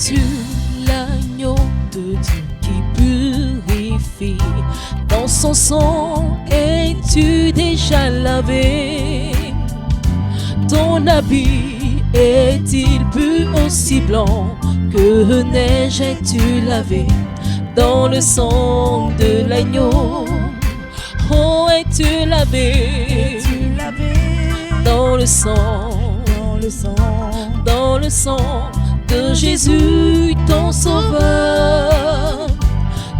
Es-tu l'agneau de Dieu qui purifie? Dans son sang es-tu déjà lavé? Ton habit est-il plus aussi blanc que neige? Es-tu lavé dans le sang de l'agneau? Oh, es-tu lavé? Es-tu lavé dans le sang, dans le sang, dans le sang de Jésus, ton sauveur?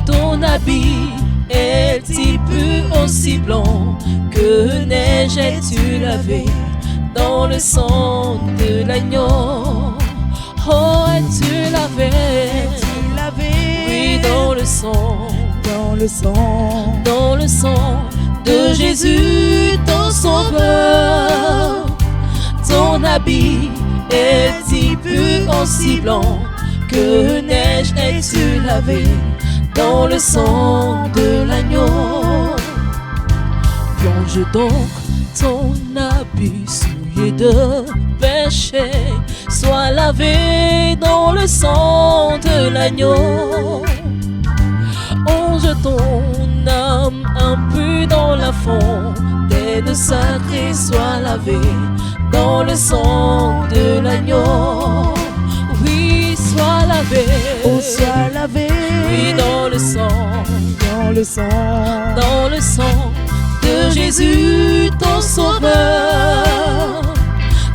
Ton habit est-il plus aussi blanc que neige? Es-tu lavé dans le sang de l'agneau? Oh, es-tu lavé? es-tu lavé Oui, dans le sang, dans le sang, dans le sang de Jésus, ton sauveur? Ton habit est-il plus aussi blanc que neige? Es-tu lavé dans le sang de l'agneau? Plonge donc ton habit souillé de péché, sois lavé dans le sang de l'agneau. Onge ton âme impure dans la fontaine sacrée, sois lavé dans le sang de l'agneau. Oui, sois lavé, oh sois lavé oui, dans le sang, dans le sang, dans le sang de Jésus, ton sauveur.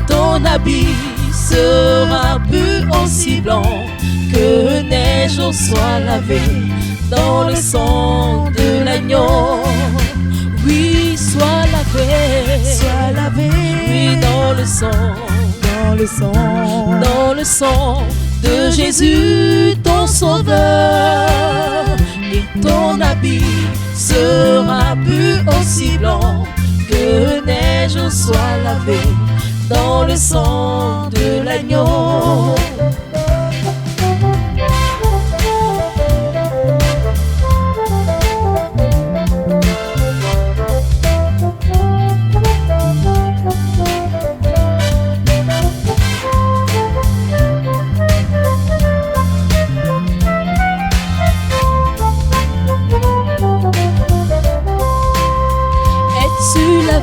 Ton habit sera plus aussi blanc que neige. Oh, sois lavé dans le sang de l'agneau. Oui, sois lavé, oui, dans le sang, dans le sang, dans le sang de Jésus, ton sauveur. Et ton habit sera plus aussi blanc que neige. Oh, sois lavé dans le sang de l'agneau.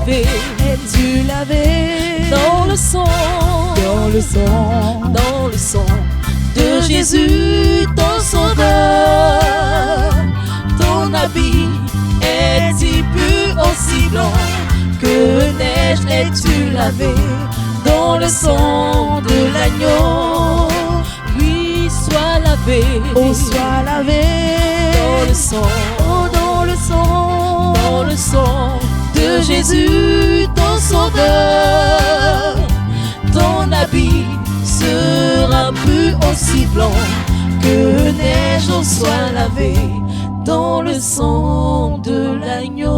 es-tu lavé dans le sang, dans le sang, dans le sang de Jésus, ton sauveur? Ton habit est-il plus aussi blanc que neige? Es-tu lavé dans le sang de l'agneau? Oui, sois lavé, oh sois lavé dans le sang, oh dans le sang, dans le sang de Jésus, ton sauveur. Ton habit sera plus aussi blanc que neige. Oh, sois lavé dans le sang de l'agneau.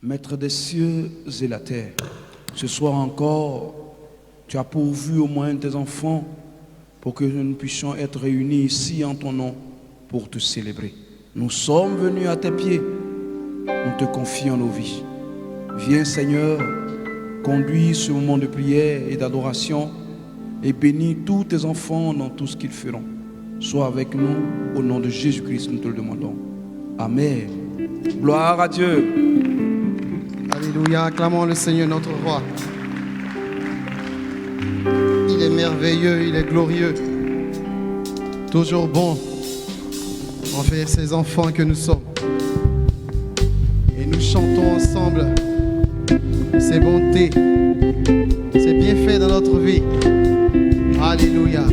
Maître des cieux et la terre, ce soir encore, tu as pourvu au moins tes enfants pour que nous puissions être réunis ici en ton nom pour te célébrer. Nous sommes venus à tes pieds, nous te confions nos vies. Viens Seigneur, conduis ce moment de prière et d'adoration et bénis tous tes enfants dans tout ce qu'ils feront. Sois avec nous, au nom de Jésus-Christ, nous te le demandons. Amen. Gloire à Dieu. Alléluia, acclamons le Seigneur notre roi. Il est merveilleux, il est glorieux, toujours bon envers ses enfants que nous sommes. Et nous chantons ensemble ses bontés, ses bienfaits dans notre vie. Alléluia.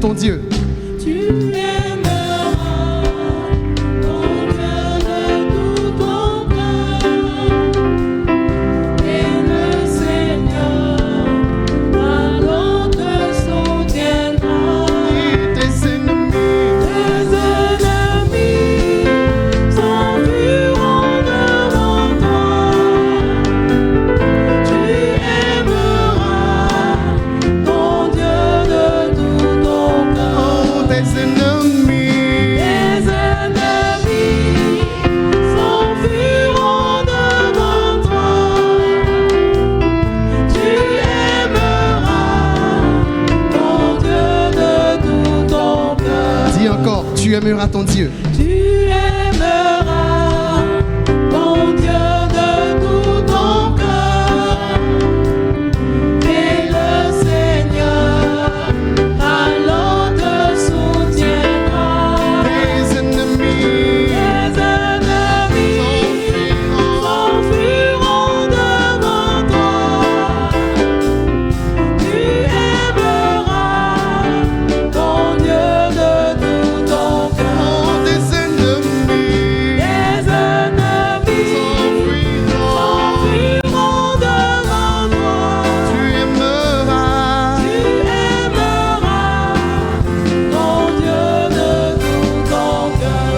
Ton Dieu. Tu aimeras ton Dieu de tout ton cœur, aimeras ton Dieu. Tu aimeras ton Dieu de tout ton cœur. Et le Seigneur alors te soutiendra. Tes ennemis s'enfuiront devant toi. Tu aimeras ton Dieu de tout ton cœur. tes ennemis s'enfuiront devant toi. tu aimeras ton Dieu de tout ton cœur.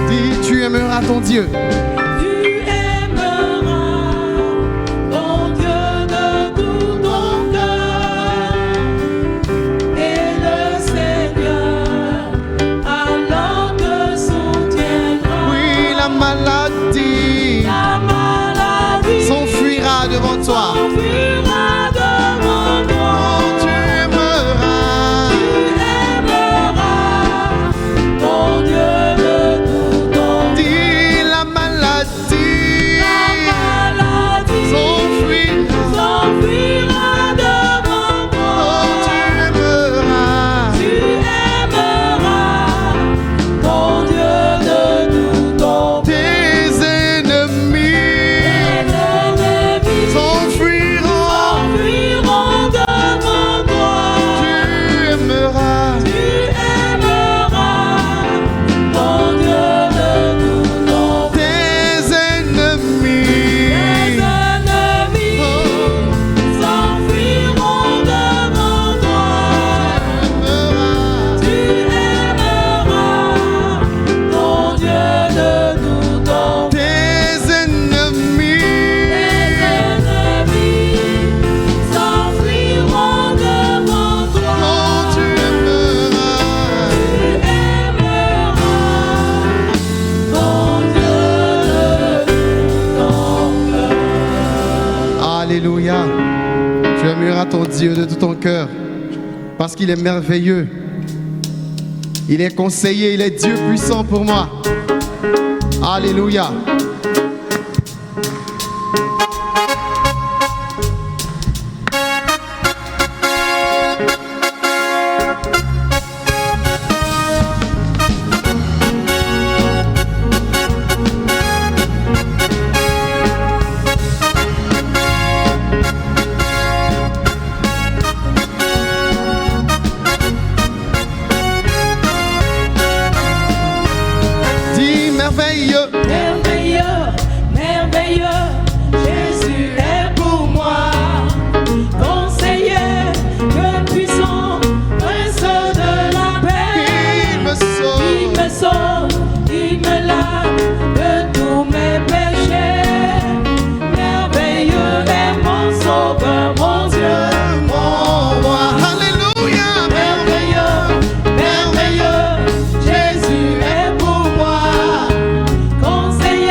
dis tu aimeras ton Dieu. Tu aimeras ton Dieu de tout ton cœur. Et le Seigneur alors te soutiendra. Oui, la maladie La maladie s'enfuira devant toi. s'enfuira devant toi. Oh, tu aimeras ton Dieu de tout ton cœur. dis la maladie La maladie s'enfuira devant toi. oh, tu aimeras ton Dieu de tout ton cœur. tes ennemis s'enfuiront. s'enfuiront devant toi. Tu aimeras ton Dieu de tout ton cœur. tes ennemis. s'enfuiront devant toi. Tu aimeras ton Dieu de tout ton cœur. Tes ennemis. s'enfuiront devant toi. Oh, tu aimeras ton Dieu de tout ton cœur. Alléluia. Tu aimeras ton Dieu de tout ton cœur parce qu'il est merveilleux. Il est conseiller, il est Dieu puissant pour moi. Alléluia. Dis merveilleux. Merveilleux, merveilleux, Jésus est pour moi. Conseiller, Dieu puissant, prince de la paix. Il me sauve. Il me sauve, il me lave de tous mes péchés. Merveilleux est mon sauveur, mon Dieu, mon roi. Alléluia. Merveilleux, merveilleux, Jésus est pour moi. Conseiller,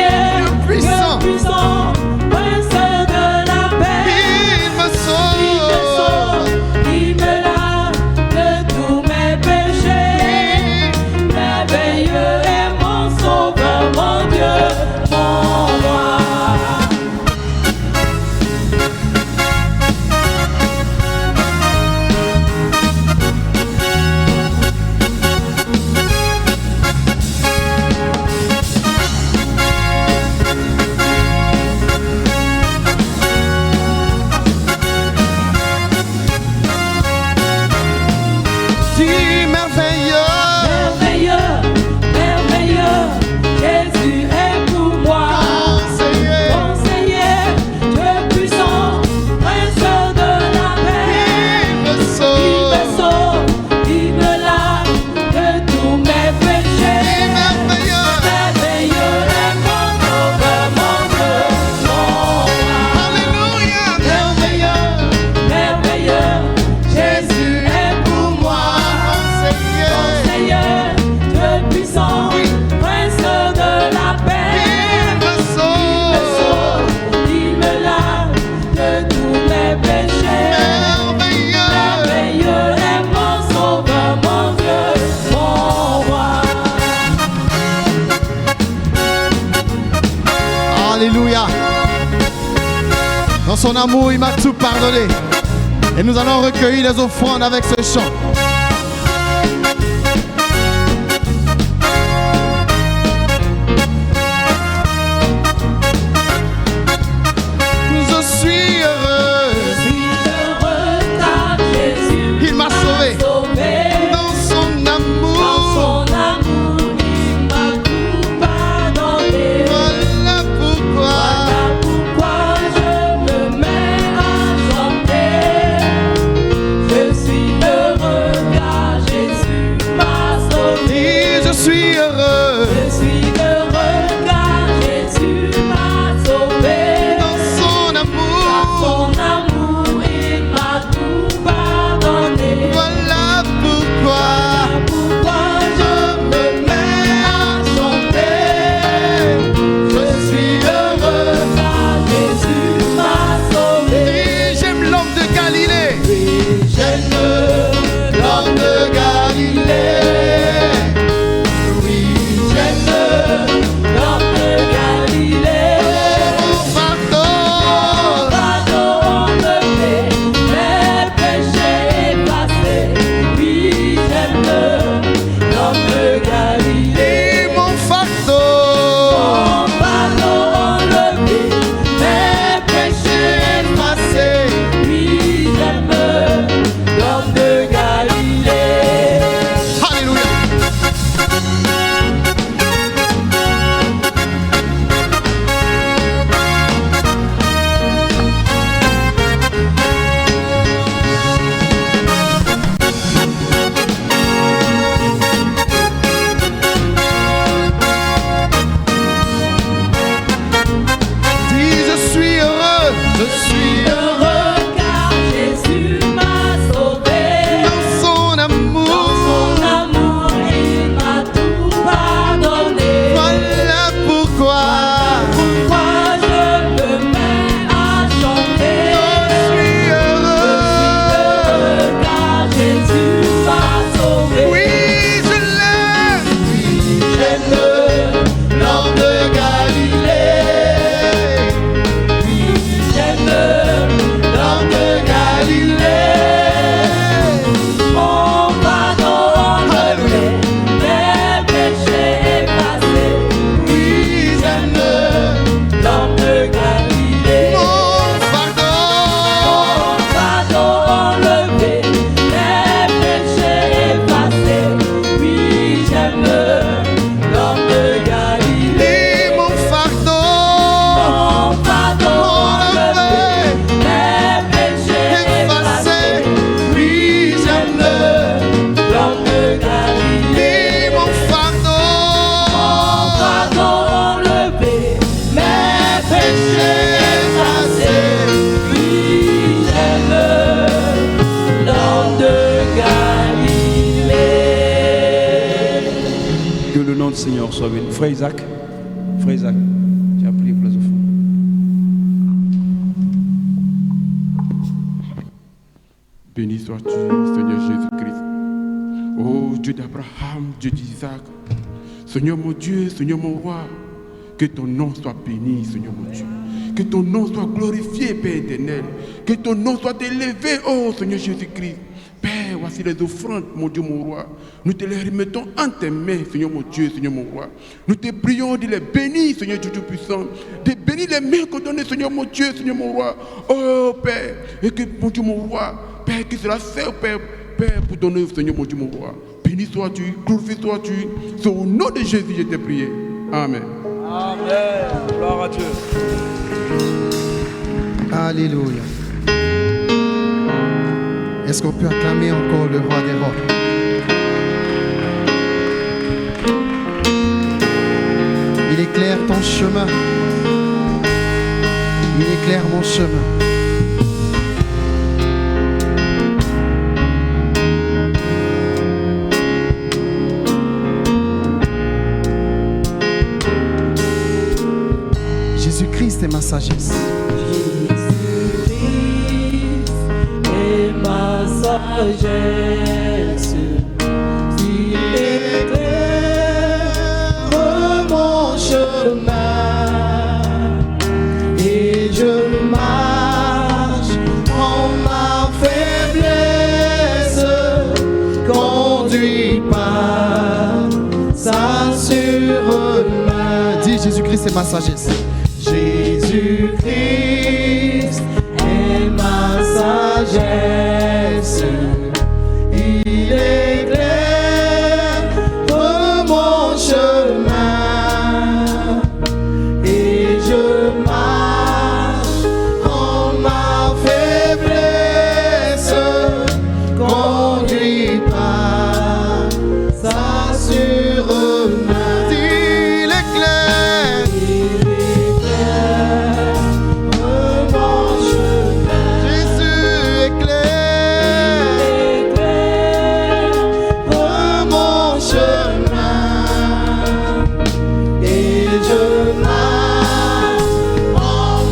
Alléluia. Dans son amour, il m'a tout pardonné. Et nous allons recueillir les offrandes avec ce chant. Je suis heureux. Car Jésus Il m'a sauvé. Dans son amour. Il m'a tout pardonné. Voilà pourquoi Je me mets à chanter. Je suis heureux car Jésus m'a sauvé. et je suis heureux. Je suis heureux car Jésus m'a sauvé. Dans son Par amour. son amour, il m'a tout pardonné. Voilà pourquoi Pourquoi je me mets à chanter. Je suis heureux car Jésus m'a sauvé. et j'aime l'homme de Galilée. J'aime l'homme de Galilée. Oui, j'aime l'homme de Galilée. Pardon. Pardon enlevé, mes péchés effacés. Oui, j'aime l'homme de Galilée. Et mon fardeau. Mon pardon enlevé, mes péchés effacés. Oui, j'aime l'homme de Galilée. Alléluia. Dis je suis heureux. Je suis Heureux car Jésus m'a sauvé. dans son Dans amour. son amour, il m'a tout pardonné. Voilà pourquoi Pourquoi je me mets à chanter. je suis heureux. Heureux car Jésus m'a sauvé. Oui, je l'aime. J'aime l'homme de Galilée. J'aime l'homme de Galilée. Mon pardon enlevé, mes péchés effacés. Oui, j'aime l'homme de Galilée. Mon fardeau. Mon pardon enlevé, mes péchés effacés. Oui, j'aime l'homme de Galilée. Et mon fardeau. Mon pardon enlevé, mes péchés effacés. Oui, j'aime l'homme de Galilée. Et mon fardeau. Mon pardon enlevé, mes péchés effacés. Oui, j'aime l'homme de Galilée. Que le nom du Seigneur soit béni. Frère Isaac, tu as prié pour les offrandes. Béni sois-tu, Seigneur Jésus-Christ. Oh Dieu d'Abraham, Dieu d'Isaac. Seigneur mon Dieu, Seigneur mon roi. Que ton nom soit béni, Seigneur mon Dieu. Que ton nom soit glorifié, Père éternel. Que ton nom soit élevé, oh Seigneur Jésus-Christ. Père, voici les offrandes, mon Dieu, mon roi. Nous te les remettons en tes mains, Seigneur mon Dieu, Seigneur mon roi. Nous te prions de les bénir, Seigneur Dieu Tout-Puissant. De bénir les mains qu'on donne, Seigneur mon Dieu, Seigneur mon roi. Oh Père, et que mon Dieu, mon roi, Père, que cela serve, Père, pour ton œuvre, Seigneur mon Dieu, mon roi. Béni sois-tu, glorifié sois-tu. C'est au nom de Jésus, je t'ai prié. Amen. Amen. Gloire à Dieu. Alléluia. Est-ce qu'on peut acclamer encore le roi des rois? Il éclaire ton chemin. Il éclaire mon chemin. Jésus-Christ est ma sagesse. Jésus-Christ est ma sagesse. Il éclaire mon chemin. dis Jésus-Christ est ma sagesse. Jésus-Christ est ma sagesse. Il éclaire mon chemin et je marche en ma faiblesse, conduit par sa sûre-main. Il éclaire mon chemin. Jésus éclaire Mon chemin et je marche en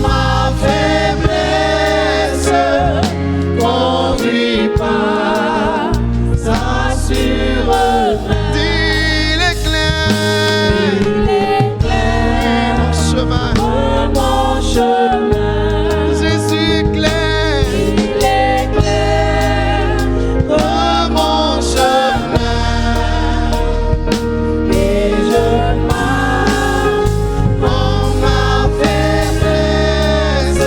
ma faiblesse, conduit par sa sûre-main. Il éclaire mon chemin. Mon chemin, Jésus éclaire il éclaire mon chemin et je marche en ma faiblesse,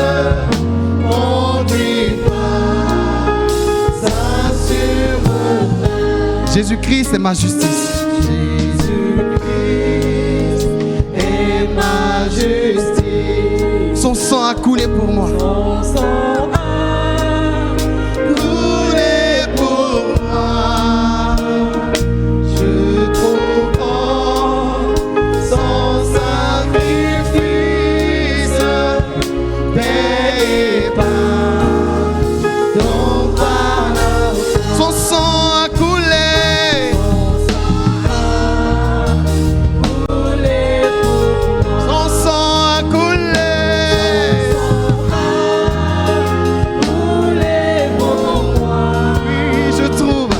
conduit par sa sûre-main. Jésus-Christ est ma justice. Jésus-Christ est ma justice. Son sang a coulé pour moi. Son sang a coulé pour moi. Je trouve en son sacrifice paix et pardon par la Son sang a coulé. coulé pour moi. Son sang a coulé. Coulé pour moi. Oui, je trouve.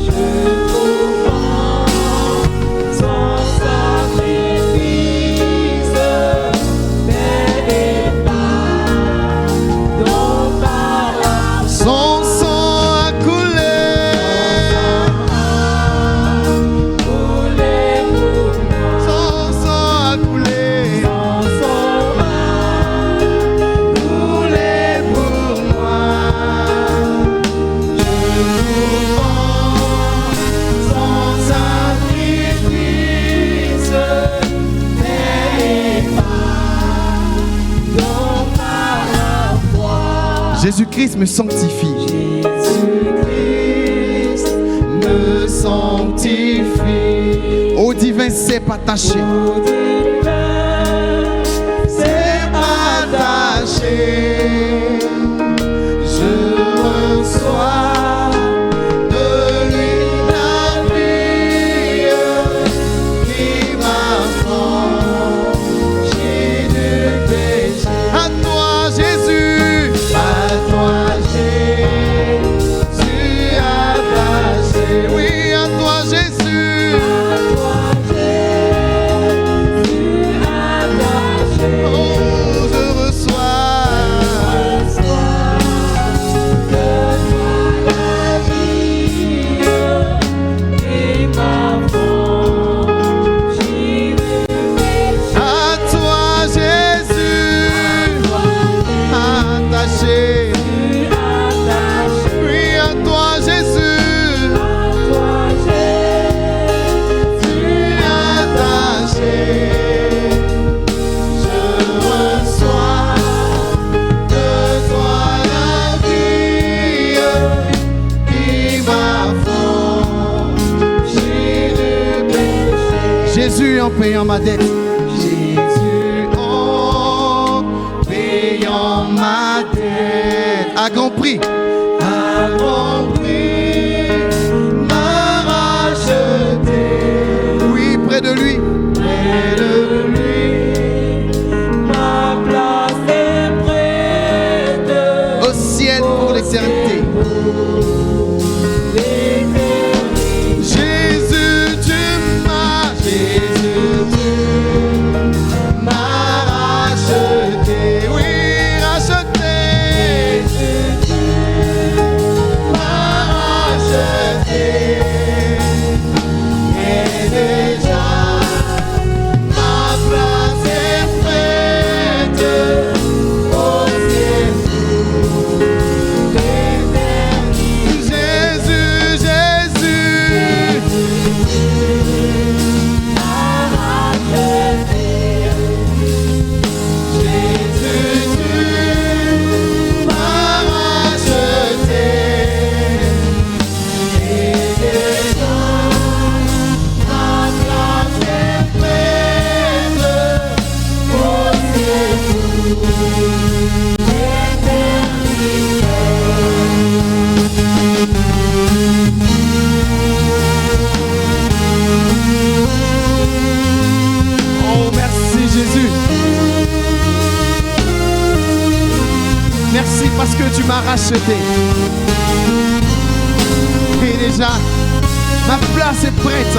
Je trouve en son sacrifice paix et pardon par la Son sang a coulé. coulé pour moi. Son sang a coulé. Son sang a coulé pour moi. Je trouve en son sacrifice paix et pardon par la foi. Jésus-Christ me sanctifie. Jésus-Christ me sanctifie. Au divin cep attaché. Au divin, c'est attaché. Je reçois de lui la vie qui m'affranchit du péché. À toi, Jésus. À toi, Jésus attaché. Oui, à toi, Jésus. À toi, Jésus attaché. Oh, je reçois. De toi la vie qui m'affranchit du péché. À toi, Jésus. Attaché. Attaché. Oui, à toi, Jésus. À toi, Jésus attaché. Je reçois de toi la vie qui m'affranchit du péché. Jésus en payant ma dette. Jésus en payant ma dette. À grand prix. À grand prix m'a racheté. Oui, près de lui. Près de lui, ma place est prête Au ciel pour l'éternité. Jésus, tu m'as. Jésus, tu m'as racheté. Oui, racheté. Jésus, tu m'as Merci parce que tu m'as racheté. Et déjà, ma place est prête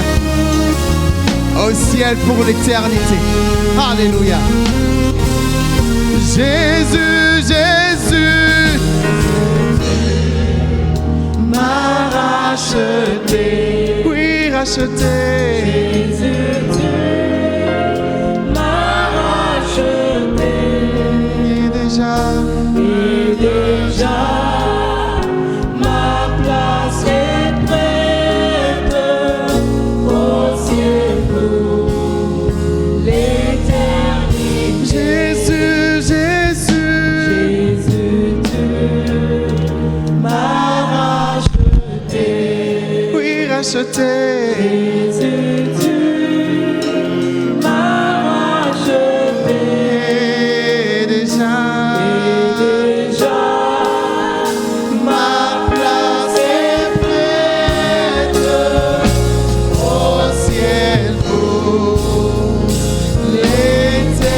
au ciel pour l'éternité. Alléluia. Jésus, Jésus m'a racheté. Oui, racheté. Jésus, tu m'as racheté. Et déjà, ma place est prête au ciel pour l'éternité. Jésus, Jésus, Jésus, tu m'as racheté. oui, racheté. Jésus, tu m'as racheté. Et déjà, Ma place est prête au ciel pour l'éternité.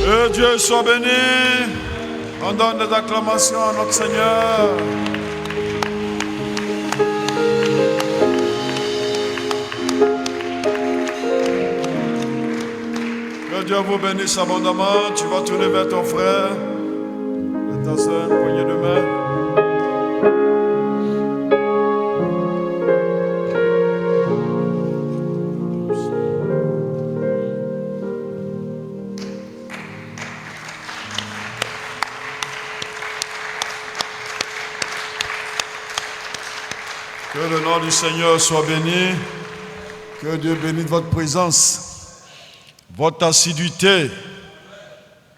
Que Dieu soit béni. On donne des acclamations à notre Seigneur. Que Dieu vous bénisse abondamment. Tu vas tourner vers ton frère et ta soeur, une poignée de main. Que le nom du Seigneur soit béni. Que Dieu bénisse votre présence, votre assiduité.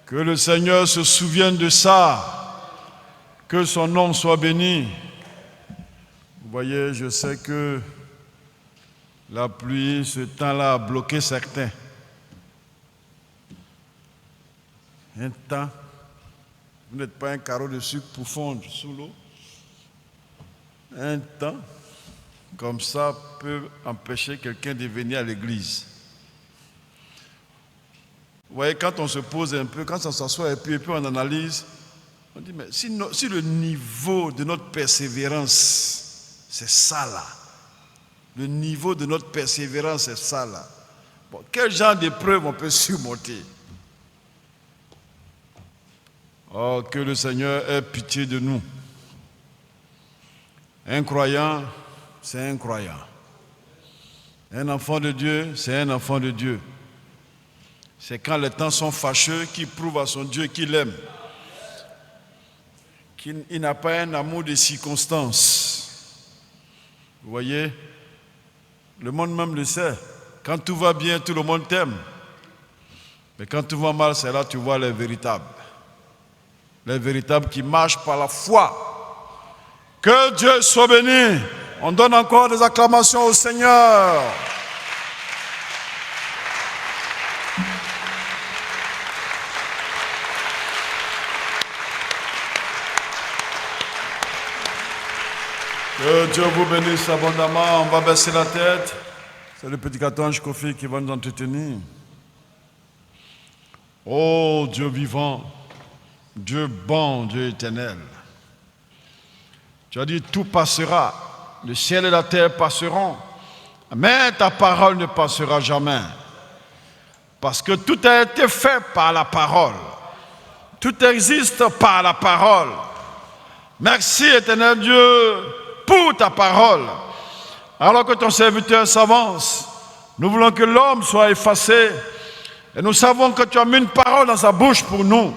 Que le Seigneur se souvienne de ça. Que son nom soit béni. Vous voyez, je sais que la pluie, ce temps-là, a bloqué certains. Un temps, vous n'êtes pas un carreau de sucre pour fondre sous l'eau. Un temps, comme ça, peut empêcher quelqu'un de venir à l'église. Vous voyez, quand on se pose un peu, quand on s'assoit et puis on analyse, on dit, mais si le niveau de notre persévérance, c'est ça là, le niveau de notre persévérance, c'est ça là, bon, quel genre d'épreuve on peut surmonter? Oh, que le Seigneur ait pitié de nous. Un croyant, c'est un croyant. Un enfant de Dieu, c'est un enfant de Dieu. C'est quand les temps sont fâcheux qu'il prouve à son Dieu qu'il aime. Qu'il n'a pas un amour de circonstances. Vous voyez, le monde même le sait. Quand tout va bien, tout le monde t'aime. Mais quand tout va mal, c'est là que tu vois les véritables. Les véritables qui marchent par la foi. Que Dieu soit béni. On donne encore des acclamations au Seigneur. Que Dieu vous bénisse abondamment. On va baisser la tête. C'est le petit Katange Kofi qui va nous entretenir. Oh Dieu vivant, Dieu bon, Dieu éternel. Tu as dit tout passera, le ciel et la terre passeront, mais ta parole ne passera jamais. Parce que tout a été fait par la parole. Tout existe par la parole. Merci éternel Dieu pour ta parole. Alors que ton serviteur s'avance, nous voulons que l'homme soit effacé. Et nous savons que tu as mis une parole dans sa bouche pour nous.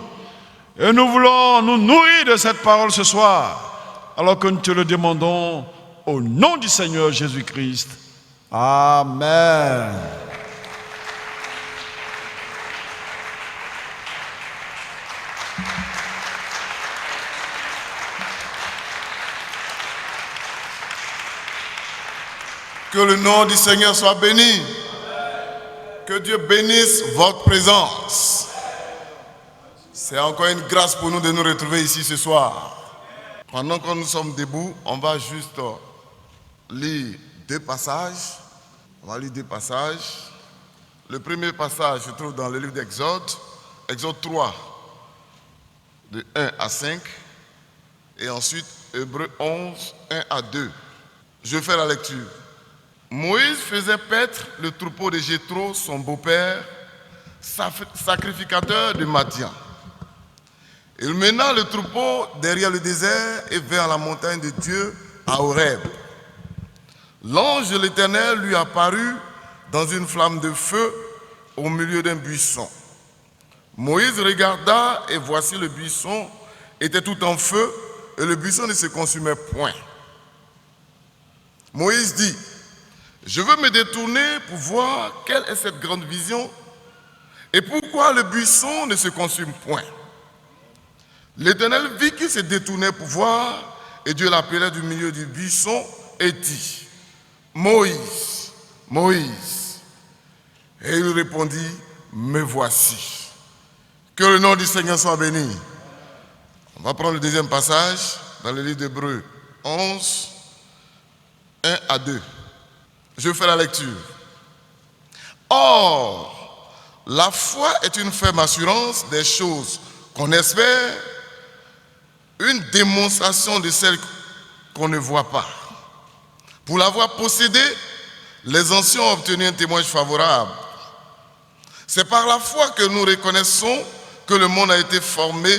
Et nous voulons nous nourrir de cette parole ce soir. Alors que nous te le demandons au nom du Seigneur Jésus-Christ. Amen. Que le nom du Seigneur soit béni. Que Dieu bénisse votre présence. C'est encore une grâce pour nous de nous retrouver ici ce soir. Pendant que nous sommes debout, on va juste lire deux passages. On va lire deux passages. Le premier passage se trouve dans le livre d'Exode, Exode 3, de 1 à 5. Et ensuite, Hébreux 11, 1 à 2. Je fais la lecture. Moïse faisait paître le troupeau de Jéthro, son beau-père, sacrificateur de Madian. Il mena le troupeau derrière le désert et vers la montagne de Dieu à Horeb. L'ange de l'Éternel lui apparut dans une flamme de feu au milieu d'un buisson. Moïse regarda et voici le buisson était tout en feu et le buisson ne se consumait point. Moïse dit: je veux me détourner pour voir quelle est cette grande vision et pourquoi le buisson ne se consume point. L'Éternel vit qu'il se détournait pour voir et Dieu l'appelait du milieu du buisson et dit: Moïse, Moïse. Et il répondit: me voici. Que le nom du Seigneur soit béni. On va prendre le deuxième passage dans le livre d'Hébreux 11, 1 à 2. Je fais la lecture. Or, la foi est une ferme assurance des choses qu'on espère, une démonstration de celles qu'on ne voit pas. Pour l'avoir possédée, les anciens ont obtenu un témoignage favorable. C'est par la foi que nous reconnaissons que le monde a été formé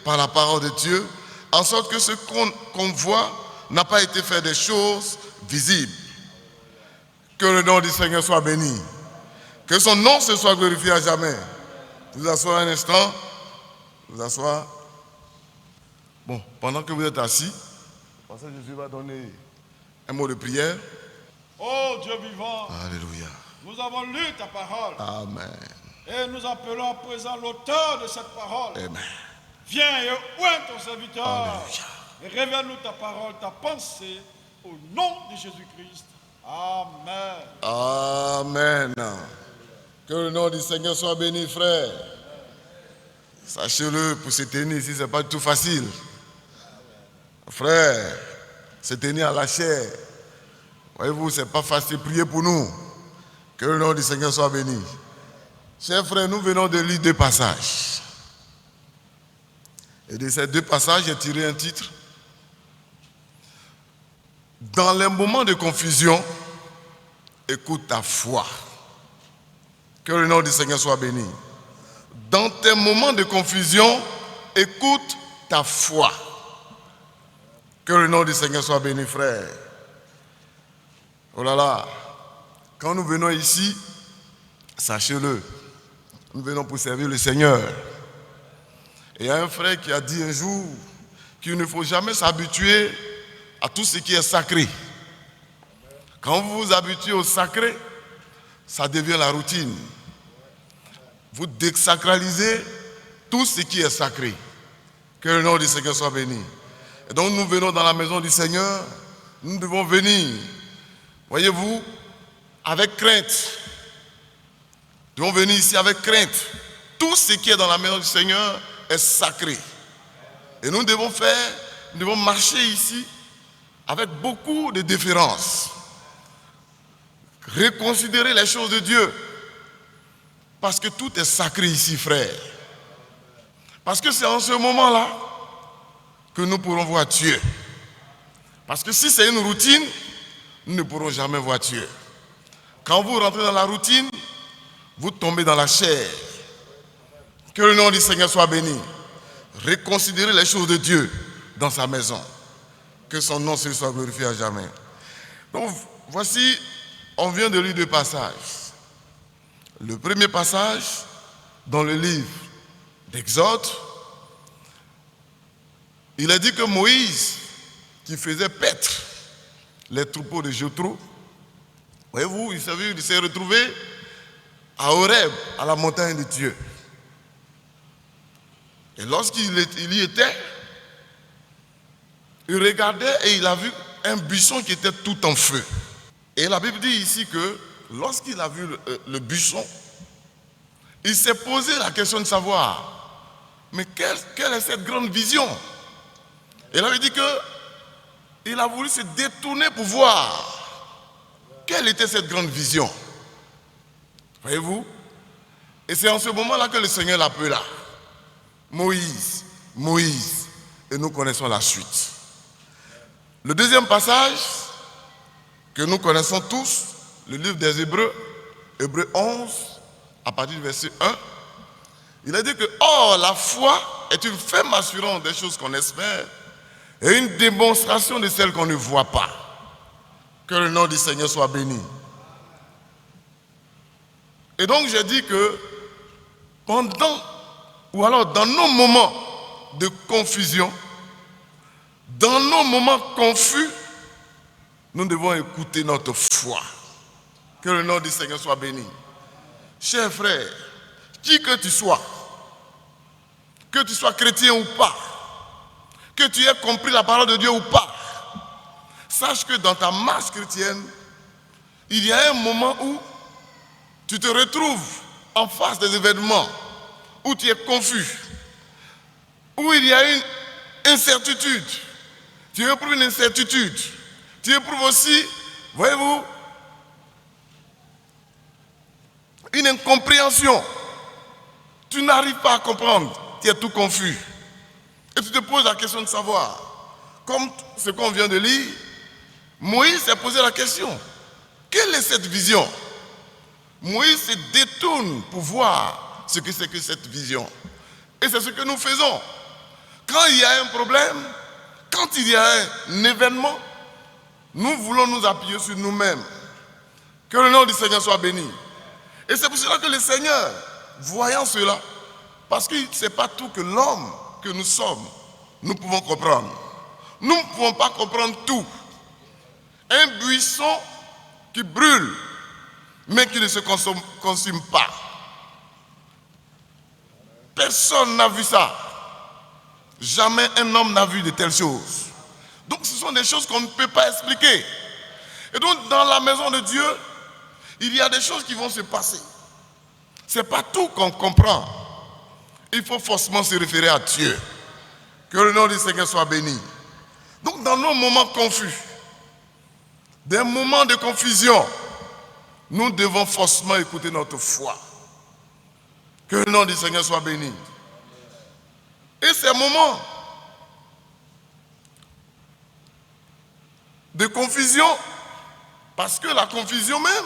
par la parole de Dieu, en sorte que ce qu'on voit n'a pas été fait des choses visibles. Que le nom du Seigneur soit béni. Que son nom se soit glorifié à jamais. Vous asseoir un instant. Vous asseoir. Bon, pendant que vous êtes assis, Jésus va donner un mot de prière. Oh Dieu vivant, Alléluia. nous avons lu ta parole. Amen. Et nous appelons à présent l'auteur de cette parole. Amen. Viens et oins ton serviteur. Alléluia. Et révèle-nous ta parole, ta pensée, au nom de Jésus-Christ. Amen. Amen. Que le nom du Seigneur soit béni, frère. Sachez-le, pour se tenir ici, ce n'est pas tout facile. Frère, se tenir à la chair. Voyez-vous, ce n'est pas facile. Priez pour nous. Que le nom du Seigneur soit béni. Chers frères, nous venons de lire deux passages. Et de ces deux passages, j'ai tiré un titre. Dans les moments de confusion, écoute ta foi. Que le nom du Seigneur soit béni. Dans tes moments de confusion, écoute ta foi. Que le nom du Seigneur soit béni, frère. Oh là là, quand nous venons ici, sachez-le, nous venons pour servir le Seigneur. Et il y a un frère qui a dit un jour qu'il ne faut jamais s'habituer à tout ce qui est sacré. Quand vous vous habituez au sacré, ça devient la routine. Vous désacralisez tout ce qui est sacré. Que le nom du Seigneur soit béni. Et donc nous venons dans la maison du Seigneur, nous devons venir, voyez-vous, avec crainte. Nous devons venir ici avec crainte. Tout ce qui est dans la maison du Seigneur est sacré. Et nous devons marcher ici avec beaucoup de déférence. Reconsidérer les choses de Dieu. Parce que tout est sacré ici, frère. Parce que c'est en ce moment-là que nous pourrons voir Dieu. Parce que si c'est une routine, nous ne pourrons jamais voir Dieu. Quand vous rentrez dans la routine, vous tombez dans la chair. Que le nom du Seigneur soit béni. Reconsidérez les choses de Dieu dans sa maison. Que son nom se soit glorifié à jamais. Donc, voici, on vient de lire deux passages. Le premier passage, dans le livre d'Exode, il a dit que Moïse, qui faisait paître les troupeaux de Jéthro, voyez-vous, il s'est retrouvé à Horeb, à la montagne de Dieu. Et lorsqu'il y était, il regardait et il a vu un buisson qui était tout en feu. Et la Bible dit ici que lorsqu'il a vu le buisson, il s'est posé la question de savoir, mais quelle est cette grande vision? Et il avait dit qu'il a voulu se détourner pour voir quelle était cette grande vision. Voyez-vous? Et c'est en ce moment-là que le Seigneur l'appela. Moïse, Moïse. Et nous connaissons la suite. Le deuxième passage que nous connaissons tous, le livre des Hébreux, Hébreux 11, à partir du verset 1, il a dit que, or, la foi est une ferme assurance des choses qu'on espère et une démonstration de celles qu'on ne voit pas. Que le nom du Seigneur soit béni. Et donc, j'ai dit que pendant, ou alors dans nos moments de confusion, dans nos moments confus, nous devons écouter notre foi. Que le nom du Seigneur soit béni. Chers frères, qui que tu sois chrétien ou pas, que tu aies compris la parole de Dieu ou pas, sache que dans ta marche chrétienne, il y a un moment où tu te retrouves en face des événements, où tu es confus, où il y a une incertitude. Tu éprouves une incertitude. Tu éprouves aussi, voyez-vous, une incompréhension. Tu n'arrives pas à comprendre. Tu es tout confus. Et tu te poses la question de savoir. Comme ce qu'on vient de lire, Moïse s'est posé la question. Quelle est cette vision? Moïse se détourne pour voir ce que c'est que cette vision. Et c'est ce que nous faisons. Quand il y a un problème, quand il y a un événement, nous voulons nous appuyer sur nous-mêmes. Que le nom du Seigneur soit béni. Et c'est pour cela que le Seigneur, voyant cela, parce que ce n'est pas tout que l'homme que nous sommes, nous pouvons comprendre. Nous ne pouvons pas comprendre tout. Un buisson qui brûle, mais qui ne se consume pas. Personne n'a vu ça. Jamais un homme n'a vu de telles choses. Donc ce sont des choses qu'on ne peut pas expliquer. Et donc dans la maison de Dieu, il y a des choses qui vont se passer. Ce n'est pas tout qu'on comprend. Il faut forcément se référer à Dieu. Que le nom du Seigneur soit béni. Donc dans nos moments confus, des moments de confusion, nous devons forcément écouter notre foi. Que le nom du Seigneur soit béni. Et ces moments de confusion, parce que la confusion même,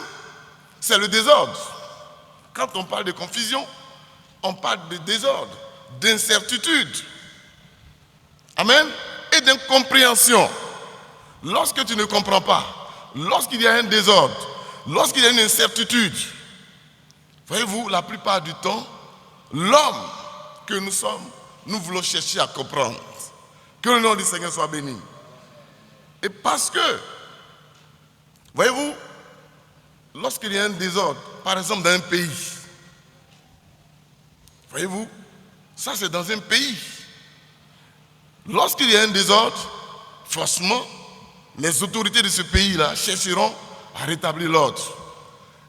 c'est le désordre. Quand on parle de confusion, on parle de désordre, d'incertitude. Amen. Et d'incompréhension. Lorsque tu ne comprends pas, lorsqu'il y a un désordre, lorsqu'il y a une incertitude, voyez-vous, la plupart du temps, l'homme que nous sommes, nous voulons chercher à comprendre. Que le nom du Seigneur soit béni. Et parce que, voyez-vous, lorsqu'il y a un désordre, par exemple dans un pays, voyez-vous, ça c'est dans un pays. Lorsqu'il y a un désordre, forcément, les autorités de ce pays-là chercheront à rétablir l'ordre.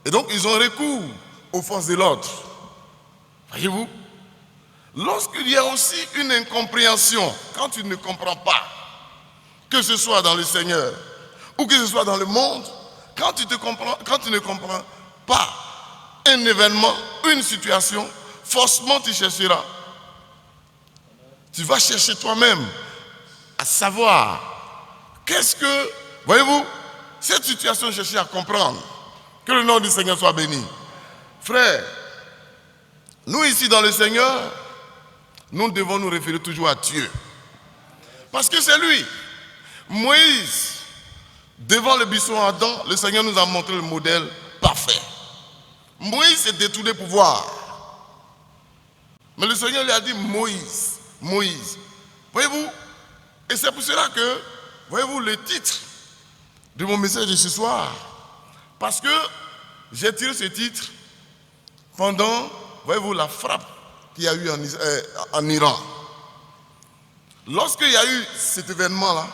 Et donc, ils ont recours aux forces de l'ordre. Voyez-vous, lorsqu'il y a aussi une incompréhension, quand tu ne comprends pas, que ce soit dans le Seigneur ou que ce soit dans le monde, quand tu ne comprends pas un événement, une situation, forcément tu chercheras. Tu vas chercher toi-même à savoir qu'est-ce que, voyez-vous, cette situation, chercher à comprendre. Que le nom du Seigneur soit béni. Frères, nous ici dans le Seigneur, nous devons nous référer toujours à Dieu. Parce que c'est lui. Moïse, devant le buisson ardent, le Seigneur nous a montré le modèle parfait. Moïse s'est détourné pour voir. Mais le Seigneur lui a dit, Moïse, Moïse. Voyez-vous, et c'est pour cela que, voyez-vous, le titre de mon message de ce soir, parce que j'ai tiré ce titre pendant, voyez-vous, la frappe qu'il y a eu en Iran. Lorsqu'il y a eu cet événement-là,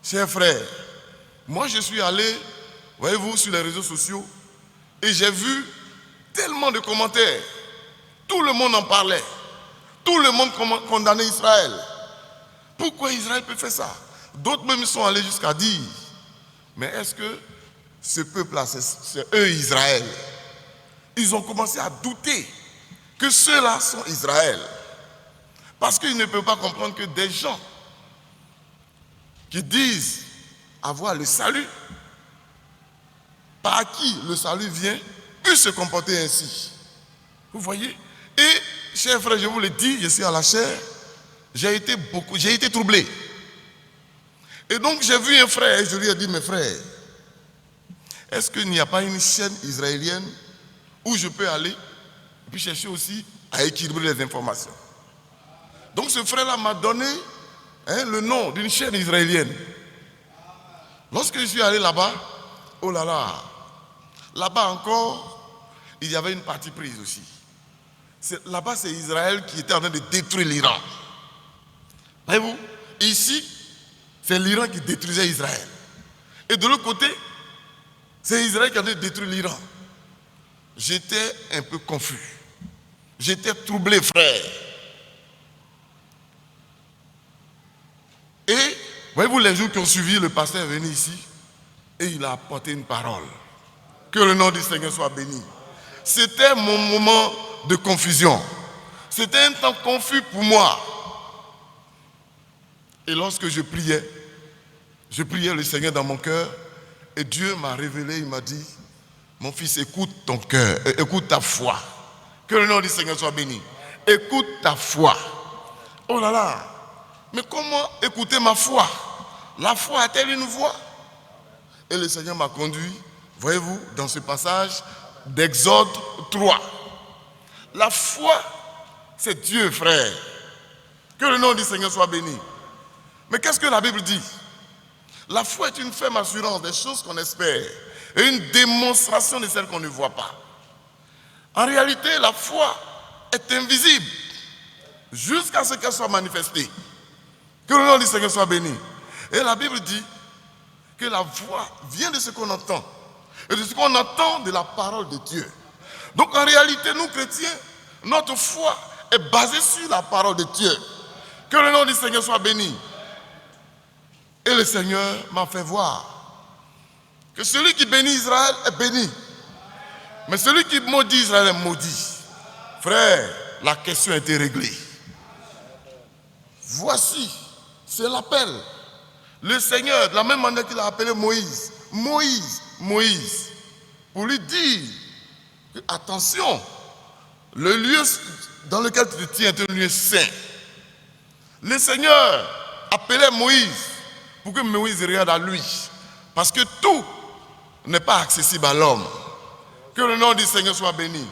chers frères, moi je suis allé voyez-vous, sur les réseaux sociaux, et j'ai vu tellement de commentaires. Tout le monde en parlait. Tout le monde condamnait Israël. Pourquoi Israël peut faire ça? D'autres même sont allés jusqu'à dire, mais est-ce que ce peuple-là, c'est eux Israël? Ils ont commencé à douter que ceux-là sont Israël. Parce qu'ils ne peuvent pas comprendre que des gens qui disent avoir le salut, par qui le salut vient, puissent se comporter ainsi. Vous voyez? Et, chers frères, je vous le dis, je suis à la chair, j'ai été troublé. Et donc j'ai vu un frère et je lui ai dit, mes frères, est-ce qu'il n'y a pas une chaîne israélienne où je peux aller et puis chercher aussi à équilibrer les informations? Donc ce frère-là m'a donné le nom d'une chaîne israélienne. Lorsque je suis allé là-bas, oh là là, là-bas encore, il y avait une partie prise aussi. Là-bas, c'est Israël qui était en train de détruire l'Iran. Voyez-vous, ici, c'est l'Iran qui détruisait Israël. Et de l'autre côté, c'est Israël qui a détruit l'Iran. J'étais un peu confus. J'étais troublé, frère. Et, voyez-vous, les jours qui ont suivi, le pasteur est venu ici et il a apporté une parole. Que le nom du Seigneur soit béni. C'était mon moment de confusion. C'était un temps confus pour moi. Et lorsque je priais le Seigneur dans mon cœur, et Dieu m'a révélé, il m'a dit, mon fils, écoute ton cœur, écoute ta foi. Que le nom du Seigneur soit béni. Écoute ta foi. Oh là là, mais comment écouter ma foi? La foi a-t-elle une voix? Et le Seigneur m'a conduit, voyez-vous, dans ce passage d'Exode 3. La foi, c'est Dieu, frère. Que le nom du Seigneur soit béni. Mais qu'est-ce que la Bible dit? La foi est une ferme assurance des choses qu'on espère et une démonstration de celles qu'on ne voit pas. En réalité, la foi est invisible jusqu'à ce qu'elle soit manifestée. Que le nom du Seigneur soit béni. Et la Bible dit que la foi vient de ce qu'on entend et de ce qu'on entend de la parole de Dieu. Donc en réalité, nous chrétiens, notre foi est basée sur la parole de Dieu. Que le nom du Seigneur soit béni. Et le Seigneur m'a fait voir que celui qui bénit Israël est béni. Mais celui qui maudit Israël est maudit. Frère, la question a été réglée. Voici, c'est l'appel. Le Seigneur, de la même manière qu'il a appelé Moïse, Moïse, pour lui dire que, attention, le lieu dans lequel tu te tiens est un lieu saint. Le Seigneur appelait Moïse pour que Moïse regarde à lui. Parce que tout n'est pas accessible à l'homme. Que le nom du Seigneur soit béni.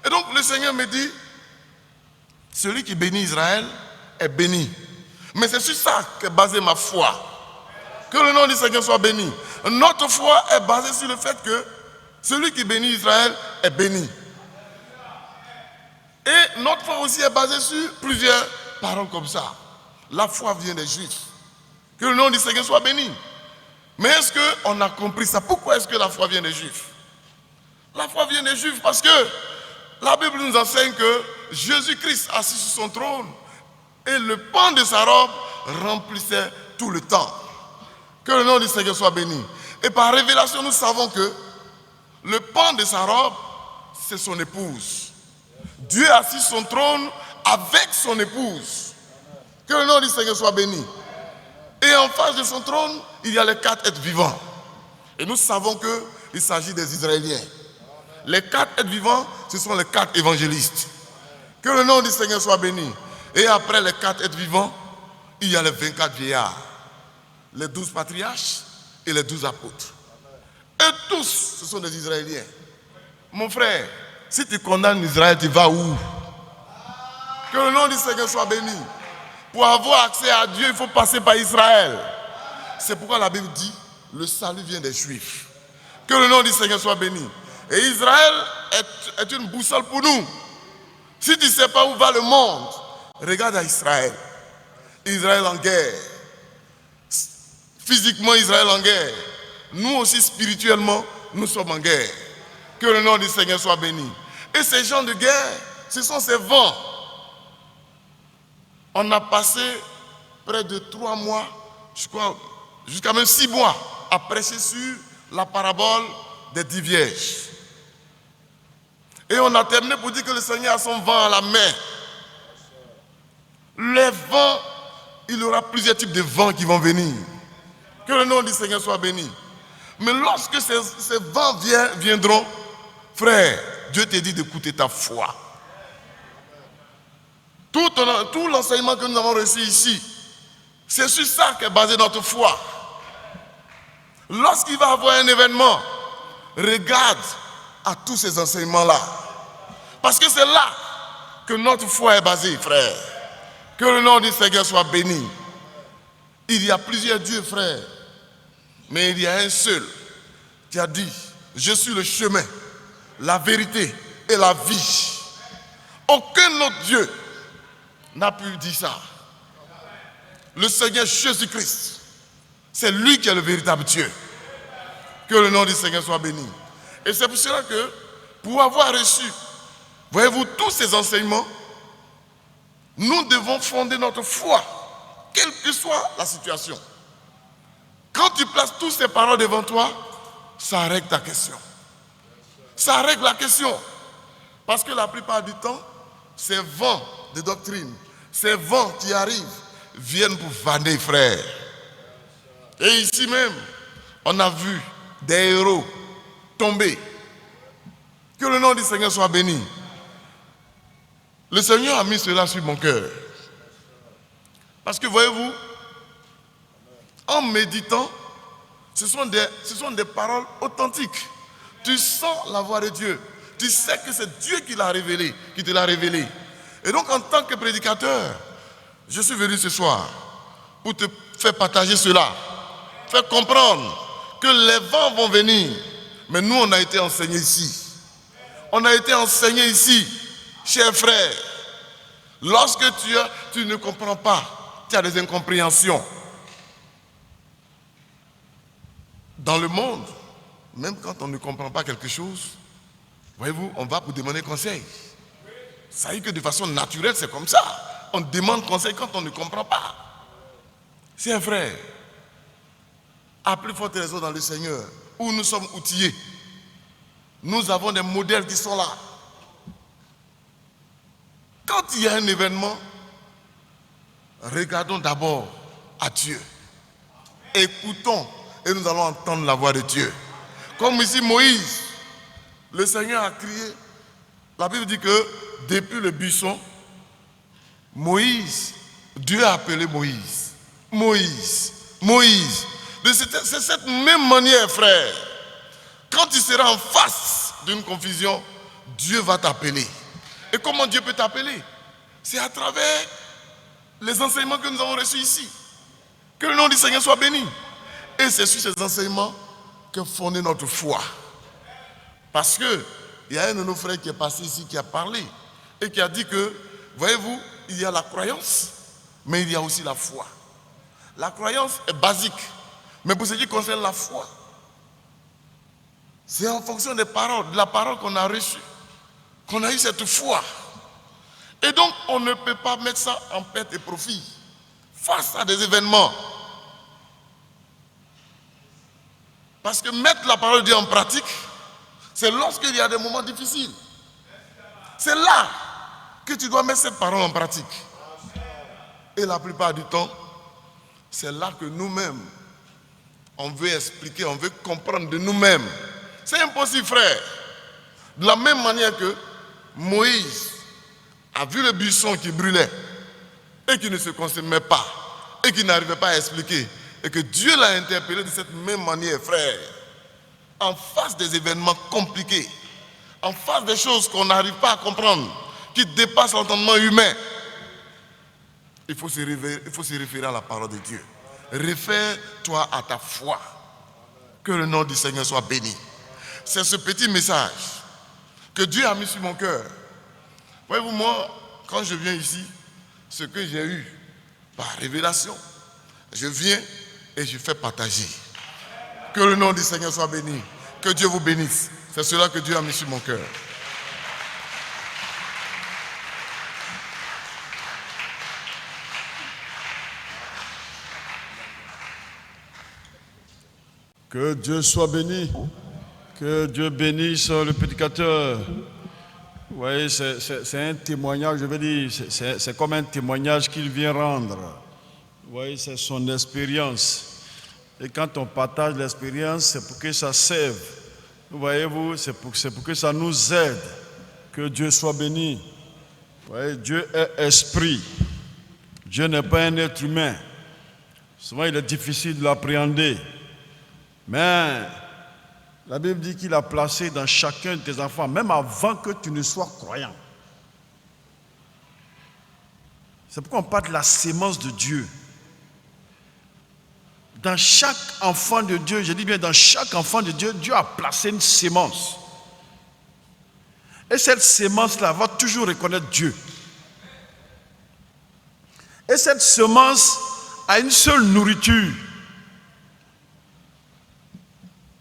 Et donc le Seigneur me dit, celui qui bénit Israël est béni. Mais c'est sur ça qu'est basée ma foi. Que le nom du Seigneur soit béni. Notre foi est basée sur le fait que celui qui bénit Israël est béni. Et notre foi aussi est basée sur plusieurs paroles comme ça. La foi vient des Juifs. Que le nom du Seigneur soit béni. Mais est-ce qu'on a compris ça? Pourquoi est-ce que la foi vient des Juifs? La foi vient des Juifs parce que la Bible nous enseigne que Jésus-Christ assis sur son trône et le pan de sa robe remplissait tout le temps. Que le nom du Seigneur soit béni. Et par révélation, nous savons que le pan de sa robe, c'est son épouse. Dieu assis sur son trône avec son épouse. Que le nom du Seigneur soit béni. Et en face de son trône, il y a les 4 êtres vivants. Et nous savons qu'il s'agit des Israéliens. Les 4 êtres vivants, ce sont les 4 évangélistes. Que le nom du Seigneur soit béni. Et après les 4 êtres vivants, il y a les 24 vieillards. Les 12 patriarches et les 12 apôtres. Et tous, ce sont des Israéliens. Mon frère, si tu condamnes Israël, tu vas où? Que le nom du Seigneur soit béni. Pour avoir accès à Dieu, il faut passer par Israël. C'est pourquoi la Bible dit, le salut vient des Juifs. Que le nom du Seigneur soit béni. Et Israël est une boussole pour nous. Si tu ne sais pas où va le monde, regarde à Israël. Israël en guerre. Physiquement, Israël en guerre. nous aussi spirituellement, nous sommes en guerre. Que le nom du Seigneur soit béni. Et ces gens de guerre, ce sont ces vents. On a passé près de 3 mois, je crois, jusqu'à même 6 mois, à prêcher sur la parabole des 10 vierges. Et on a terminé pour dire que le Seigneur a son vent à la main. Les vents, il y aura plusieurs types de vents qui vont venir. Que le nom du Seigneur soit béni. Mais lorsque ces vents viendront, frère, Dieu te dit d'écouter ta foi. Tout l'enseignement que nous avons reçu ici, c'est sur ça qu'est basée notre foi. Lorsqu'il va y avoir un événement, regarde à tous ces enseignements-là. Parce que c'est là que notre foi est basée, frère. Que le nom du Seigneur soit béni. Il y a plusieurs dieux, frère. Mais il y a un seul qui a dit, je suis le chemin, la vérité et la vie. Aucun autre Dieu n'a pu dire ça. Le Seigneur Jésus-Christ, c'est lui qui est le véritable Dieu. Que le nom du Seigneur soit béni. Et c'est pour cela que, pour avoir reçu, voyez-vous, tous ces enseignements, nous devons fonder notre foi, quelle que soit la situation. Quand tu places toutes ces paroles devant toi, ça règle ta question. Ça règle la question. Parce que la plupart du temps, ces vents de doctrine, ces vents qui arrivent, viennent pour vanner, frère. Et ici même, on a vu des héros tomber. Que le nom du Seigneur soit béni. Le Seigneur a mis cela sur mon cœur. Parce que voyez-vous, en méditant, ce sont des paroles authentiques. Tu sens la voix de Dieu. Tu sais que c'est Dieu qui l'a révélé, qui te l'a révélé. Et donc en tant que prédicateur, je suis venu ce soir pour te faire partager cela. Faire comprendre que les vents vont venir. Mais nous, on a été enseignés ici. On a été enseignés ici, chers frères. Lorsque tu ne comprends pas, tu as des incompréhensions. Dans le monde, même quand on ne comprend pas quelque chose, voyez-vous, on va pour demander conseil. Ça veut dire que de façon naturelle, c'est comme ça. On demande conseil quand on ne comprend pas. C'est un frère. À plus forte raison dans le Seigneur, où nous sommes outillés. Nous avons des modèles qui sont là. Quand il y a un événement, regardons d'abord à Dieu. Écoutons et nous allons entendre la voix de Dieu. Comme ici Moïse, le Seigneur a crié. La Bible dit que depuis le buisson, Moïse, Dieu a appelé Moïse. Moïse, Moïse. C'est cette même manière, frère. Quand tu seras en face d'une confusion, Dieu va t'appeler. Et comment Dieu peut t'appeler? C'est à travers les enseignements que nous avons reçus ici. Que le nom du Seigneur soit béni. Et c'est sur ces enseignements que fondait notre foi. Parce que il y a un de nos frères qui est passé ici, qui a parlé et qui a dit que, voyez-vous, il y a la croyance, mais il y a aussi la foi. La croyance est basique, mais pour ce qui concerne la foi, c'est en fonction des paroles, de la parole qu'on a reçue, qu'on a eu cette foi. Et donc, on ne peut pas mettre ça en perte et profit face à des événements. Parce que mettre la parole de Dieu en pratique, c'est lorsqu'il y a des moments difficiles. C'est là que tu dois mettre cette parole en pratique. Et la plupart du temps, c'est là que nous-mêmes, on veut expliquer, on veut comprendre de nous-mêmes. C'est impossible, frère. De la même manière que Moïse a vu le buisson qui brûlait et qui ne se consumait pas et qui n'arrivait pas à expliquer. Et que Dieu l'a interpellé de cette même manière, frère. En face des événements compliqués, en face des choses qu'on n'arrive pas à comprendre, qui dépassent l'entendement humain, il faut se référer à la parole de Dieu. Réfère-toi à ta foi. Que le nom du Seigneur soit béni. C'est ce petit message que Dieu a mis sur mon cœur. Voyez-vous, moi, quand je viens ici, ce que j'ai eu par révélation, je viens et je fais partager. Que le nom du Seigneur soit béni. Que Dieu vous bénisse. C'est cela que Dieu a mis sur mon cœur. Que Dieu soit béni. Que Dieu bénisse le prédicateur. Vous voyez, c'est un témoignage, je veux dire, c'est comme un témoignage qu'il vient rendre. Vous voyez, c'est son expérience. Et quand on partage l'expérience, c'est pour que ça serve. Vous voyez-vous, c'est pour que ça nous aide. Que Dieu soit béni. Vous voyez, Dieu est esprit. Dieu n'est pas un être humain. Souvent, il est difficile de l'appréhender. Mais la Bible dit qu'il a placé dans chacun de tes enfants, même avant que tu ne sois croyant. C'est pourquoi on parle de la sémence de Dieu. Dans chaque enfant de Dieu, je dis bien dans chaque enfant de Dieu, Dieu a placé une sémence. Et cette sémence-là va toujours reconnaître Dieu. Et cette semence a une seule nourriture.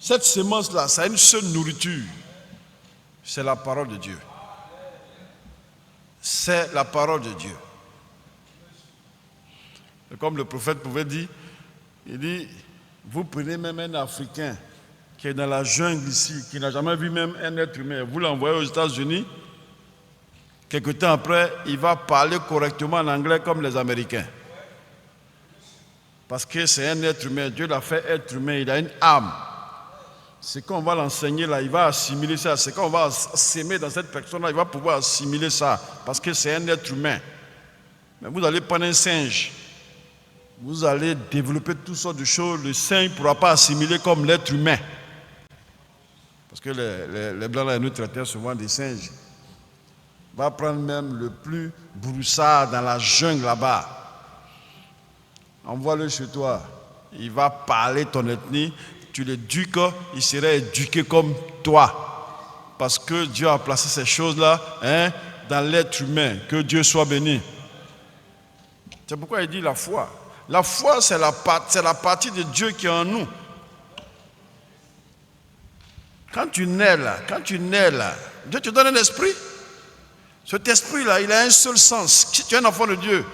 Cette semence-là, ça a une seule nourriture. C'est la parole de Dieu. C'est la parole de Dieu. Et comme le prophète pouvait dire, il dit, vous prenez même un Africain qui est dans la jungle ici, qui n'a jamais vu même un être humain, vous l'envoyez aux États-Unis, quelque temps après, il va parler correctement en anglais comme les Américains. Parce que c'est un être humain, Dieu l'a fait être humain, il a une âme. C'est quand on va l'enseigner là, il va assimiler ça. C'est quand on va s'aimer dans cette personne-là, il va pouvoir assimiler ça. Parce que c'est un être humain. Mais vous allez prendre un singe. Vous allez développer toutes sortes de choses. Le singe ne pourra pas assimiler comme l'être humain. Parce que les Blancs là, nous traitons souvent des singes. Va prendre même le plus broussard dans la jungle là-bas. Envoie-le chez toi. Il va parler ton ethnie. Tu l'éduques, il serait éduqué comme toi. Parce que Dieu a placé ces choses-là dans l'être humain. Que Dieu soit béni. C'est pourquoi il dit la foi. La foi, c'est la partie de Dieu qui est en nous. Quand tu nais là, Dieu te donne un esprit. Cet esprit-là, il a un seul sens. Si tu es un enfant de Dieu,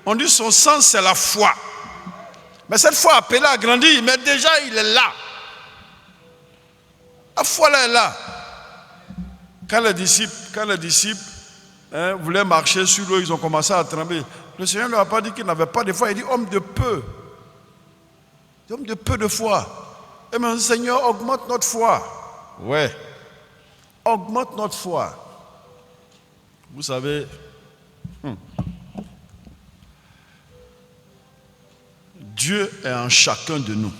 on dit son sens, c'est la foi. Mais cette foi appelée à grandir, mais déjà il est là. La foi là est là. Quand les disciples voulaient marcher sur l'eau, ils ont commencé à trembler. Le Seigneur ne leur a pas dit qu'il n'avait pas de foi, il dit homme de peu. Homme de peu de foi. Et mon Seigneur, augmente notre foi. Ouais. Augmente notre foi. Vous savez, Dieu est en chacun de nous.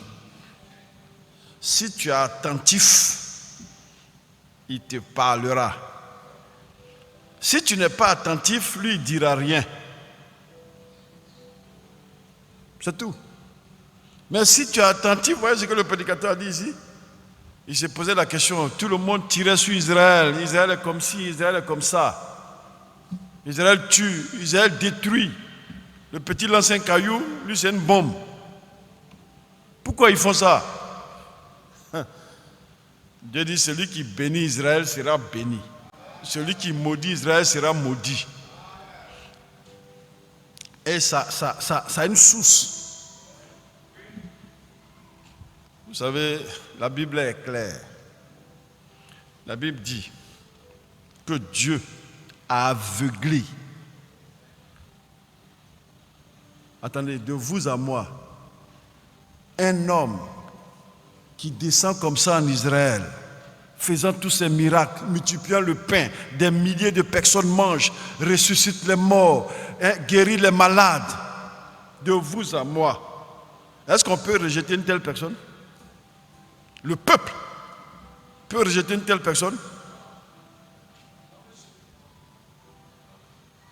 Si tu es attentif, il te parlera. Si tu n'es pas attentif, lui, il ne dira rien. C'est tout. Mais si tu es attentif, vous voyez ce que le prédicateur a dit ici? Il s'est posé la question, tout le monde tirait sur Israël. Israël est comme ci, Israël est comme ça. Israël tue, Israël détruit. Le petit lance un caillou, lui c'est une bombe. Pourquoi ils font ça? Dieu dit, celui qui bénit Israël sera béni. Celui qui maudit Israël sera maudit. Et ça a une source. Vous savez, la Bible est claire. La Bible dit que Dieu a aveuglé. Attendez, de vous à moi, un homme qui descend comme ça en Israël, faisant tous ces miracles, multipliant le pain, des milliers de personnes mangent, ressuscite les morts, guérit les malades. De vous à moi, est-ce qu'on peut rejeter une telle personne? Le peuple peut rejeter une telle personne?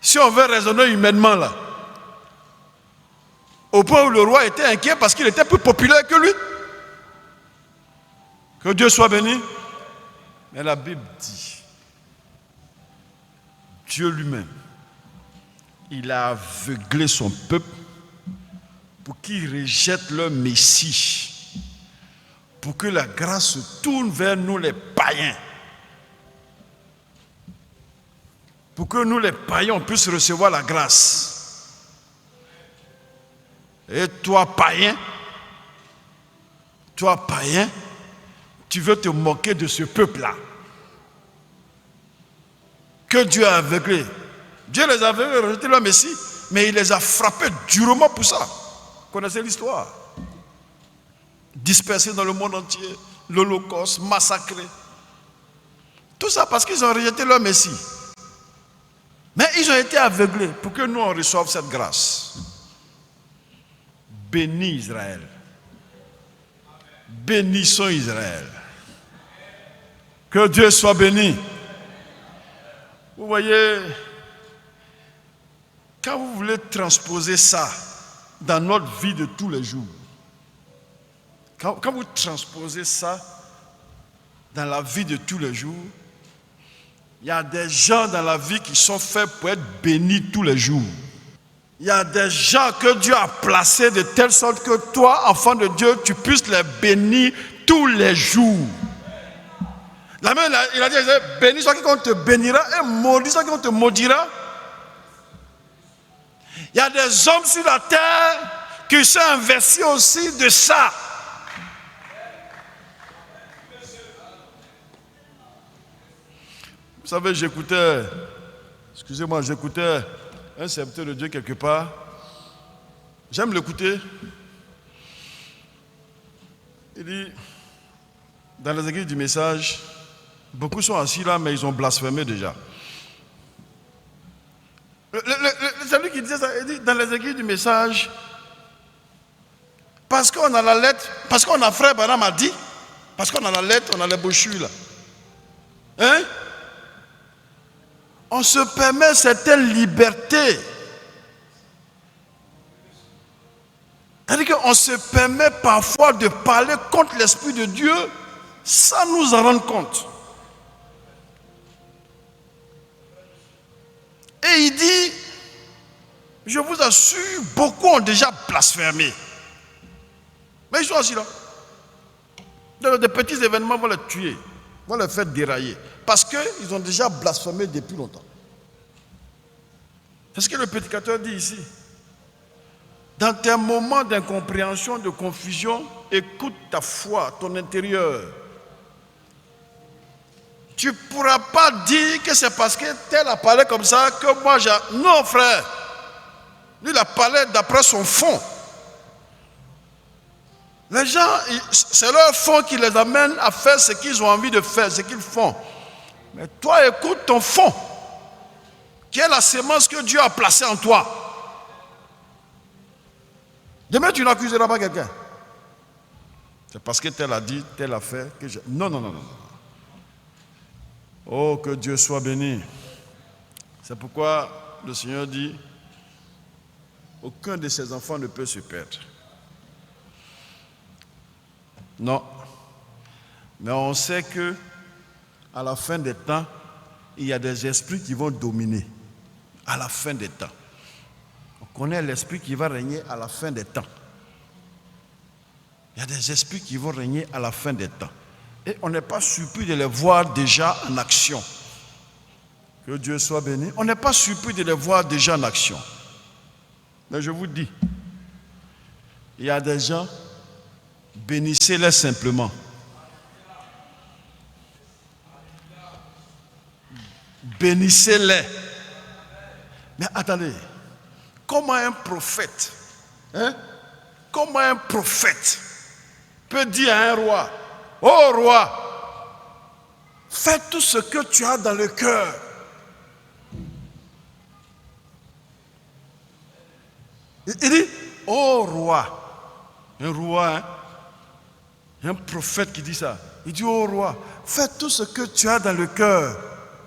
Si on veut raisonner humainement là, au point où le roi était inquiet parce qu'il était plus populaire que lui. Que Dieu soit béni. Mais la Bible dit, Dieu lui-même, il a aveuglé son peuple pour qu'il rejette leur Messie. pour que la grâce se tourne vers nous les païens. Pour que nous les païens, on puisse recevoir la grâce. Et toi païen, tu veux te moquer de ce peuple-là que Dieu a aveuglé. Dieu les a aveuglés, rejeté leur Messie, mais il les a frappés durement pour ça. Vous connaissez l'histoire. Dispersés dans le monde entier, l'Holocauste, massacrés. Tout ça parce qu'ils ont rejeté leur Messie. Mais ils ont été aveuglés pour que nous on reçoive cette grâce. Bénis Israël. Bénissons Israël. Que Dieu soit béni. Vous voyez, quand vous voulez transposer ça dans notre vie de tous les jours, quand vous transposez ça dans la vie de tous les jours, il y a des gens dans la vie qui sont faits pour être bénis tous les jours. Il y a des gens que Dieu a placés de telle sorte que toi, enfant de Dieu, tu puisses les bénir tous les jours. La main, il a dit, bénis soit quiconque te bénira et maudit soit quiconque te maudira. Il y a des hommes sur la terre qui sont investis aussi de ça. Vous savez, j'écoutais un serviteur de Dieu quelque part. J'aime l'écouter. Il dit, dans les églises du message, beaucoup sont assis là, mais ils ont blasphémé déjà. C'est lui qui disait ça. Il dit, dans les églises du message, parce qu'on a la lettre, parce qu'on a frère Branham a dit, parce qu'on a la lettre, on a les brochures là. Hein? On se permet certaines libertés. C'est-à-dire qu'on se permet parfois de parler contre l'Esprit de Dieu sans nous en rendre compte. Et il dit, je vous assure, beaucoup ont déjà blasphémé. Mais ils sont assis là. Des petits événements vont les tuer, vont les faire dérailler. Parce qu'ils ont déjà blasphémé depuis longtemps. C'est ce que le prédicateur dit ici. Dans tes moments d'incompréhension, de confusion, écoute ta foi, ton intérieur. Tu ne pourras pas dire que c'est parce que tel a parlé comme ça que moi j'ai... Non frère. Lui il a parlé d'après son fond. Les gens, c'est leur fond qui les amène à faire ce qu'ils ont envie de faire, ce qu'ils font. Mais toi, écoute ton fond, qui est la sémence que Dieu a placée en toi. Demain, tu n'accuseras pas quelqu'un. C'est parce que tel a dit, tel a fait, que je... Non. Oh, que Dieu soit béni. C'est pourquoi le Seigneur dit, aucun de ses enfants ne peut se perdre. Non. Mais on sait que à la fin des temps, il y a des esprits qui vont dominer. À la fin des temps. On connaît l'esprit qui va régner à la fin des temps. Il y a des esprits qui vont régner à la fin des temps. Et on n'est pas surpris de les voir déjà en action. Que Dieu soit béni. On n'est pas surpris de les voir déjà en action. Mais je vous dis, il y a des gens, bénissez-les simplement. Bénissez-les. Mais attendez, comment un prophète, comment un prophète peut dire à un roi, ô roi, fais tout ce que tu as dans le cœur. Il dit, ô roi, un roi, un prophète qui dit ça, il dit, ô roi, fais tout ce que tu as dans le cœur.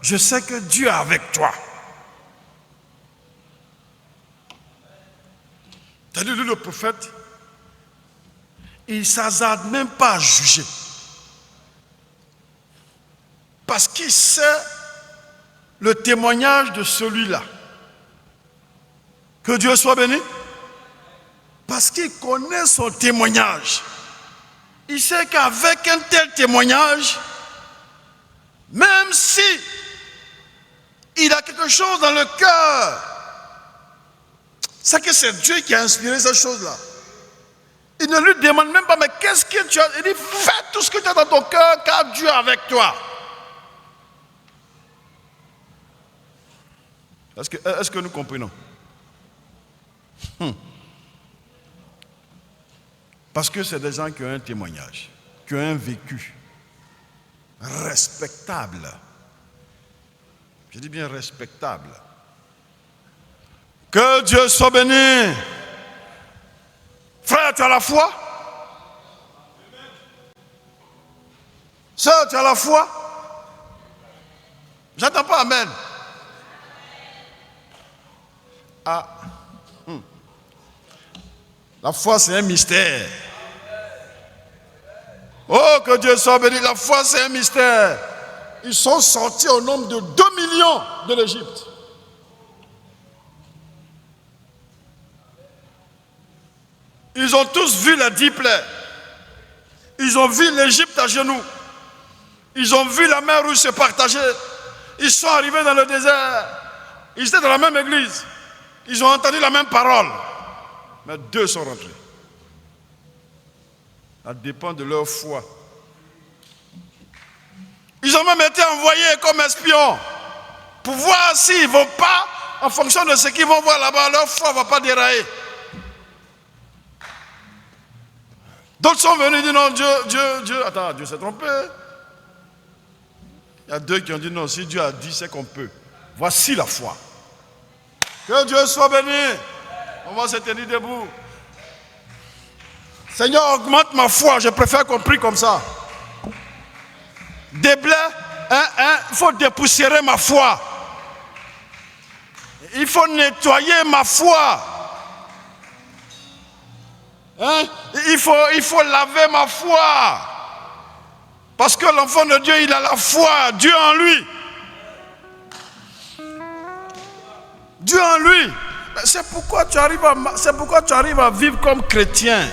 Je sais que Dieu est avec toi. C'est-à-dire, lui, le prophète, il ne s'hasarde même pas à juger. Parce qu'il sait le témoignage de celui-là. Que Dieu soit béni. Parce qu'il connaît son témoignage. il sait qu'avec un tel témoignage, même si il a quelque chose dans le cœur, c'est que c'est Dieu qui a inspiré cette chose-là. Il ne lui demande même pas, mais qu'est-ce que tu as? Il dit, fais tout ce que tu as dans ton cœur, car Dieu est avec toi. Est-ce que nous comprenons? Parce que c'est des gens qui ont un témoignage, qui ont un vécu respectable. Je dis bien respectable. Que Dieu soit béni. Frère, tu as la foi? Sœur, tu as la foi? J'entends pas amen. Ah. La foi, c'est un mystère. Oh, que Dieu soit béni. La foi, c'est un mystère. Ils sont sortis au nombre de 2 millions de l'Égypte. Ils ont tous vu les 10 plaies. Ils ont vu l'Égypte à genoux. Ils ont vu la mer Rouge se partager. Ils sont arrivés dans le désert. Ils étaient dans la même église. Ils ont entendu la même parole. Mais 2 sont rentrés. Ça dépend de leur foi. Ils ont même été envoyés comme espions pour voir s'ils ne vont pas, en fonction de ce qu'ils vont voir là-bas, leur foi ne va pas dérailler. D'autres sont venus dire non, Dieu s'est trompé. Il y a 2 qui ont dit non, si Dieu a dit, c'est qu'on peut. Voici la foi. Que Dieu soit béni. On va se tenir debout. Seigneur, augmente ma foi. Je préfère qu'on prie comme ça. Des blés, il faut dépoussiérer ma foi. Il faut nettoyer ma foi. Il faut laver ma foi. Parce que l'enfant de Dieu, il a la foi. Dieu en lui. Dieu en lui. C'est pourquoi tu arrives à vivre comme chrétien.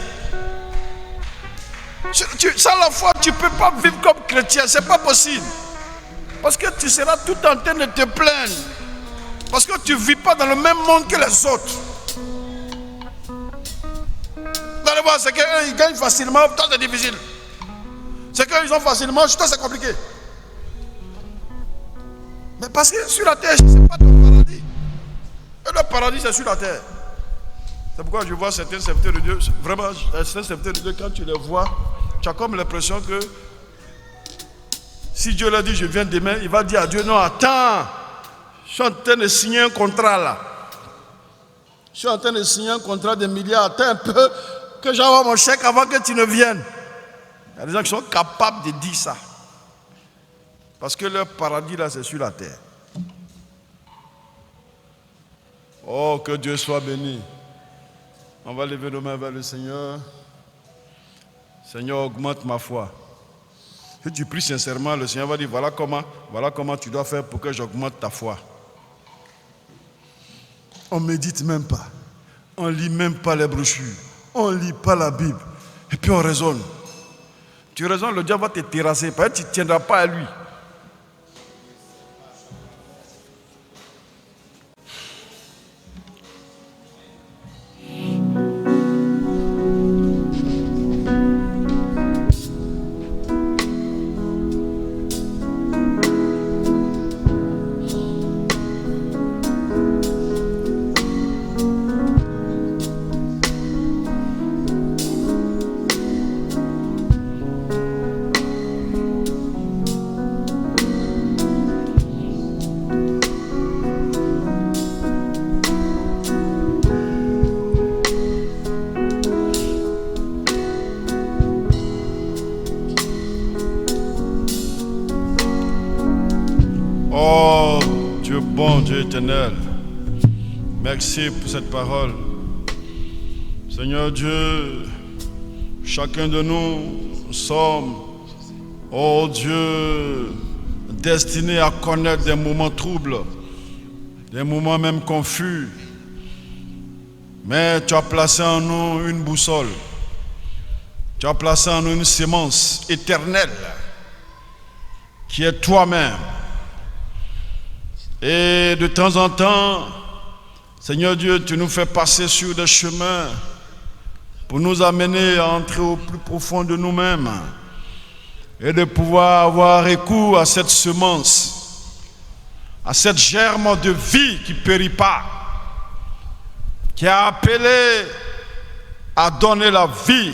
Sans la foi, tu ne peux pas vivre comme chrétien. Ce n'est pas possible. Parce que tu seras tout en train de te plaindre. Parce que tu ne vis pas dans le même monde que les autres. Vous allez voir, c'est qu'eux, ils gagnent facilement. Toi, c'est difficile. C'est qu'ils ont facilement. Toi, c'est compliqué. Mais parce que sur la terre, ce n'est pas ton paradis. Et le paradis, c'est sur la terre. C'est pourquoi je vois certains serviteurs de Dieu. Vraiment, certains serviteurs de Dieu, quand tu les vois, tu as comme l'impression que si Dieu leur dit je viens demain, il va dire à Dieu non, attends, je suis en train de signer un contrat là. Je suis en train de signer un contrat de milliards. Attends un peu que j'envoie mon chèque avant que tu ne viennes. Il y a des gens qui sont capables de dire ça. Parce que leur paradis là, c'est sur la terre. Oh, que Dieu soit béni. On va lever nos mains vers le Seigneur. Seigneur, augmente ma foi. Si tu pries sincèrement, le Seigneur va dire, voilà comment tu dois faire pour que j'augmente ta foi. On ne médite même pas. On ne lit même pas les brochures. On ne lit pas la Bible. Et puis on raisonne. Tu raisonnes, le diable va te terrasser. Parce que tu ne tiendras pas à lui. Dieu éternel, merci pour cette parole. Seigneur Dieu, chacun de nous sommes, oh Dieu, destinés à connaître des moments troubles, des moments même confus. Mais tu as placé en nous une boussole. Tu as placé en nous une sémence éternelle qui est toi-même. Et de temps en temps, Seigneur Dieu, tu nous fais passer sur des chemins pour nous amener à entrer au plus profond de nous-mêmes et de pouvoir avoir recours à cette semence, à cette germe de vie qui ne périt pas, qui a appelé à donner la vie,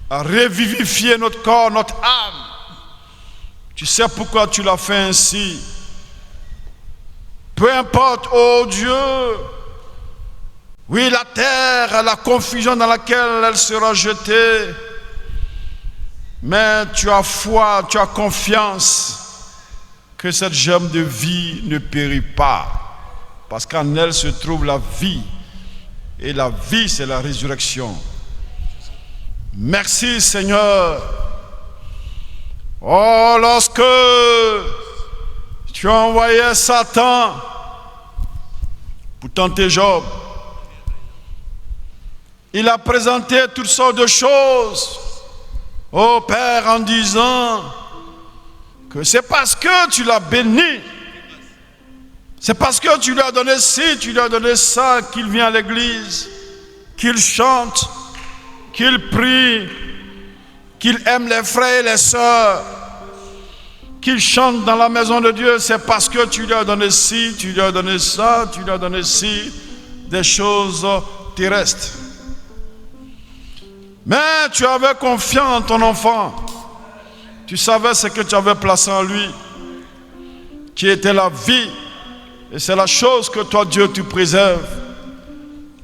à revivifier notre corps, notre âme. Tu sais pourquoi tu l'as fait ainsi. Peu importe, oh Dieu, oui, la terre, la confusion dans laquelle elle sera jetée, mais tu as foi, tu as confiance que cette germe de vie ne périt pas, parce qu'en elle se trouve la vie, et la vie c'est la résurrection. Merci Seigneur. Oh, lorsque tu as envoyé Satan pour tenter Job, il a présenté toutes sortes de choses au Père en disant que c'est parce que tu l'as béni, c'est parce que tu lui as donné ci, tu lui as donné ça, qu'il vient à l'église, qu'il chante, qu'il prie, qu'il aime les frères et les sœurs, qu'il chante dans la maison de Dieu. C'est parce que tu lui as donné ci, tu lui as donné ça, tu lui as donné ci, des choses terrestres. Mais tu avais confiance en ton enfant. Tu savais ce que tu avais placé en lui, qui était la vie. Et c'est la chose que toi, Dieu, tu préserves.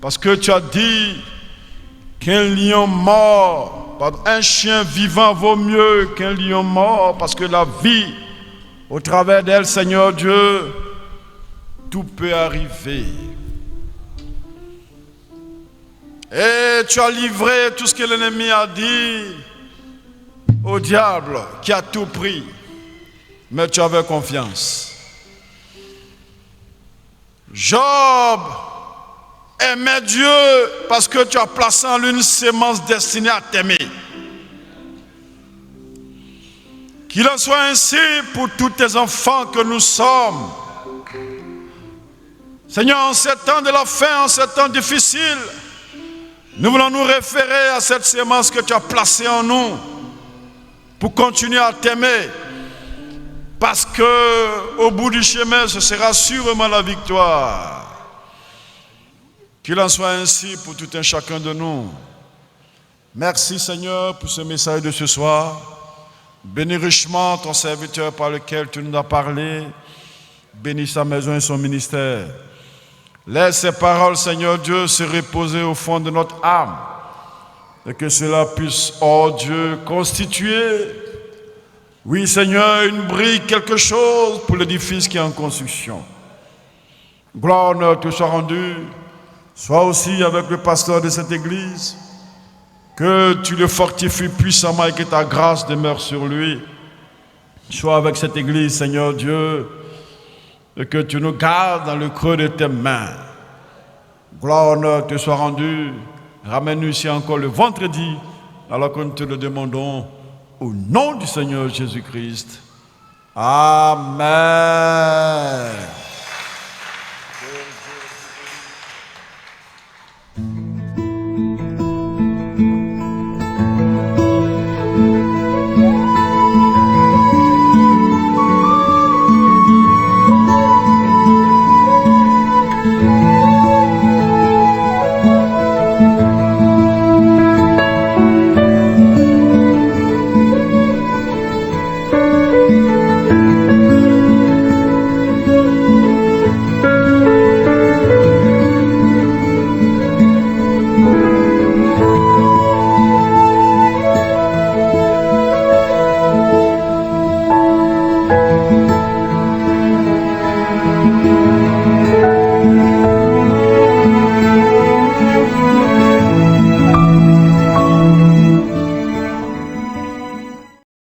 Parce que tu as dit qu'un lion mort, un chien vivant vaut mieux qu'un lion mort. Parce que la vie, au travers d'elle, Seigneur Dieu, tout peut arriver. Et tu as livré tout ce que l'ennemi a dit au diable qui a tout pris. Mais tu avais confiance. Job aimait Dieu parce que tu as placé en lui une sémence destinée à t'aimer. Qu'il en soit ainsi pour tous tes enfants que nous sommes. Seigneur, en ces temps de la fin, en ces temps difficiles, nous voulons nous référer à cette sémence que tu as placée en nous pour continuer à t'aimer. Parce que au bout du chemin, ce sera sûrement la victoire. Qu'il en soit ainsi pour tout un chacun de nous. Merci Seigneur pour ce message de ce soir. Bénis richement ton serviteur par lequel tu nous as parlé. Bénis sa maison et son ministère. Laisse ces paroles, Seigneur Dieu, se reposer au fond de notre âme. Et que cela puisse, oh Dieu, constituer, oui Seigneur, une brique, quelque chose pour l'édifice qui est en construction. Gloire, honneur te soit rendu. Sois aussi avec le pasteur de cette église. Que tu le fortifies puissamment et que ta grâce demeure sur lui. Sois avec cette église, Seigneur Dieu, et que tu nous gardes dans le creux de tes mains. Gloire, honneur te soit rendu. Ramène-nous ici encore le vendredi, alors que nous te le demandons au nom du Seigneur Jésus-Christ. Amen.